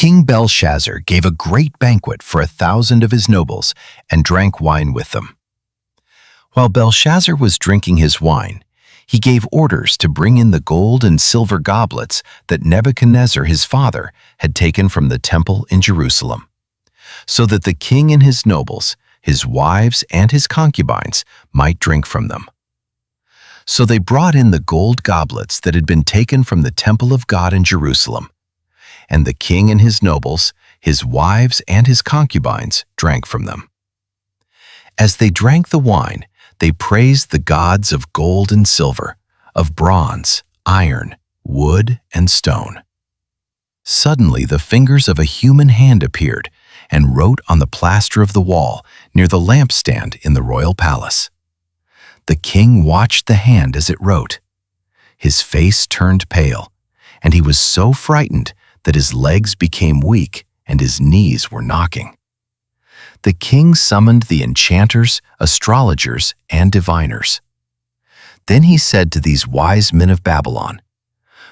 King Belshazzar gave a great banquet for 1,000 of his nobles and drank wine with them. While Belshazzar was drinking his wine, he gave orders to bring in the gold and silver goblets that Nebuchadnezzar his father had taken from the temple in Jerusalem, so that the king and his nobles, his wives and his concubines might drink from them. So they brought in the gold goblets that had been taken from the temple of God in Jerusalem, and the king and his nobles, his wives and his concubines drank from them. As they drank the wine, they praised the gods of gold and silver, of bronze, iron, wood, and stone. Suddenly the fingers of a human hand appeared and wrote on the plaster of the wall near the lampstand in the royal palace. The king watched the hand as it wrote. His face turned pale, and he was so frightened that his legs became weak and his knees were knocking. The king summoned the enchanters, astrologers, and diviners. Then he said to these wise men of Babylon,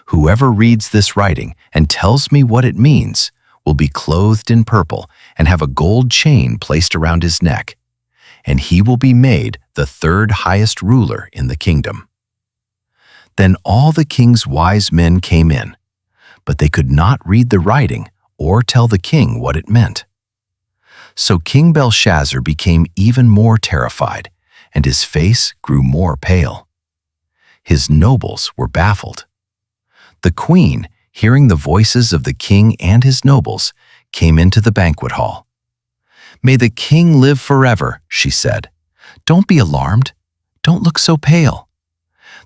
"Whoever reads this writing and tells me what it means will be clothed in purple and have a gold chain placed around his neck, and he will be made the third highest ruler in the kingdom." Then all the king's wise men came in, but they could not read the writing or tell the king what it meant. So King Belshazzar became even more terrified, and his face grew more pale. His nobles were baffled. The queen, hearing the voices of the king and his nobles, came into the banquet hall. "May the king live forever," she said. "Don't be alarmed. Don't look so pale.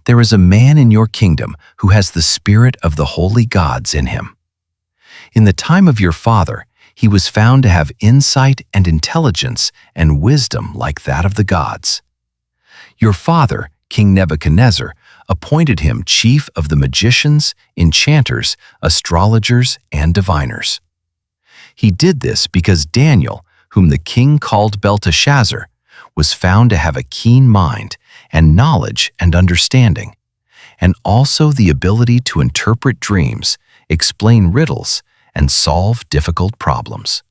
There is a man in your kingdom who has the spirit of the holy gods in him. In the time of your father, he was found to have insight and intelligence and wisdom like that of the gods. Your father, King Nebuchadnezzar, appointed him chief of the magicians, enchanters, astrologers, and diviners. He did this because Daniel, whom the king called Belteshazzar, was found to have a keen mind and knowledge and understanding, and also the ability to interpret dreams, explain riddles, and solve difficult problems.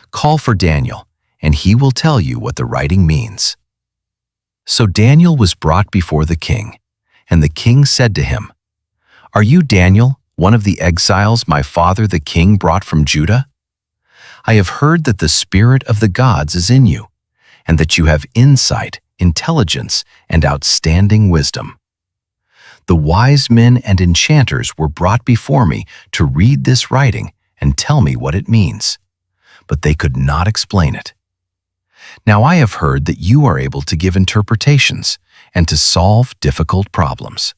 Call for Daniel, and he will tell you what the writing means." So Daniel was brought before the king, and the king said to him, "Are you Daniel, one of the exiles my father the king brought from Judah? I have heard that the spirit of the gods is in you, and that you have insight, intelligence, and outstanding wisdom. The wise men and enchanters were brought before me to read this writing and tell me what it means, but they could not explain it. Now I have heard that you are able to give interpretations and to solve difficult problems.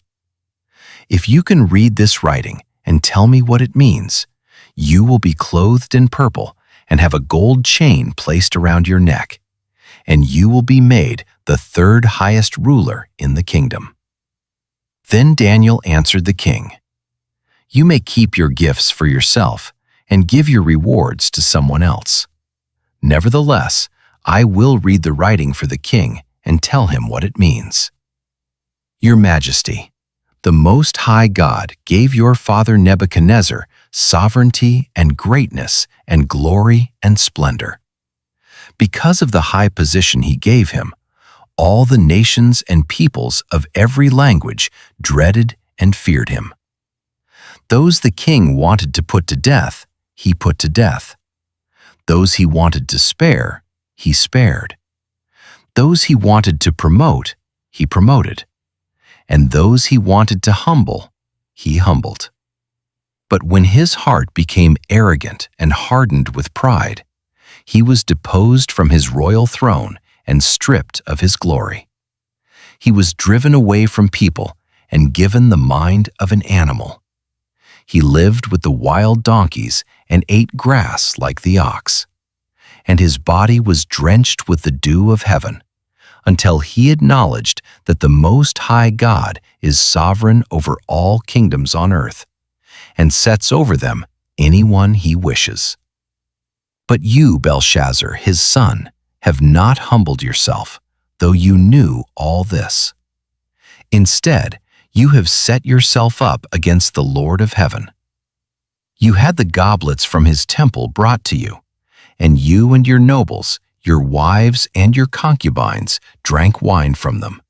If you can read this writing and tell me what it means, you will be clothed in purple and have a gold chain placed around your neck, and you will be made the third highest ruler in the kingdom." Then Daniel answered the king, "You may keep your gifts for yourself and give your rewards to someone else. Nevertheless, I will read the writing for the king and tell him what it means. Your Majesty, the Most High God gave your father Nebuchadnezzar sovereignty and greatness and glory and splendor. Because of the high position he gave him, all the nations and peoples of every language dreaded and feared him. Those the king wanted to put to death, he put to death. Those he wanted to spare, he spared. Those he wanted to promote, he promoted. And those he wanted to humble, he humbled. But when his heart became arrogant and hardened with pride, he was deposed from his royal throne and stripped of his glory. He was driven away from people and given the mind of an animal. He lived with the wild donkeys and ate grass like the ox. And his body was drenched with the dew of heaven, until he acknowledged that the Most High God is sovereign over all kingdoms on earth, and sets over them anyone he wishes. But you, Belshazzar, his son, have not humbled yourself, though you knew all this. Instead, you have set yourself up against the Lord of heaven. You had the goblets from his temple brought to you, and you and your nobles, your wives and your concubines, drank wine from them.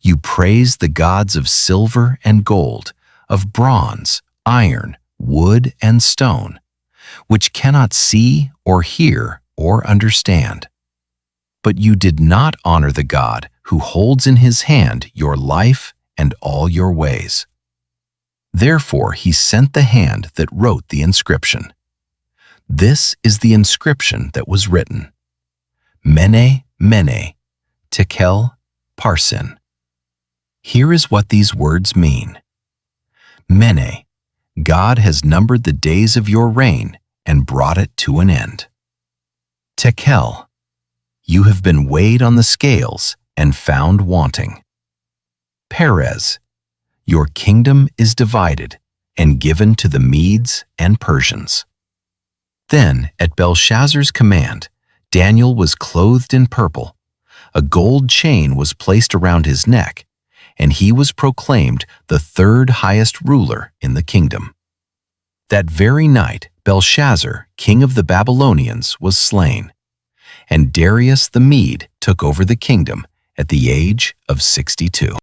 You praised the gods of silver and gold, of bronze, iron, wood, and stone, which cannot see or hear or understand. But you did not honor the God who holds in his hand your life and all your ways. Therefore he sent the hand that wrote the inscription. This is the inscription that was written: Mene, Mene, Tekel, Parsin. Here is what these words mean. Mene, God has numbered the days of your reign and brought it to an end. Tekel, you have been weighed on the scales and found wanting. Perez, your kingdom is divided and given to the Medes and Persians. Then, at Belshazzar's command, Daniel was clothed in purple. A gold chain was placed around his neck, and he was proclaimed the third highest ruler in the kingdom. That very night, Belshazzar, king of the Babylonians, was slain, and Darius the Mede took over the kingdom at the age of 62.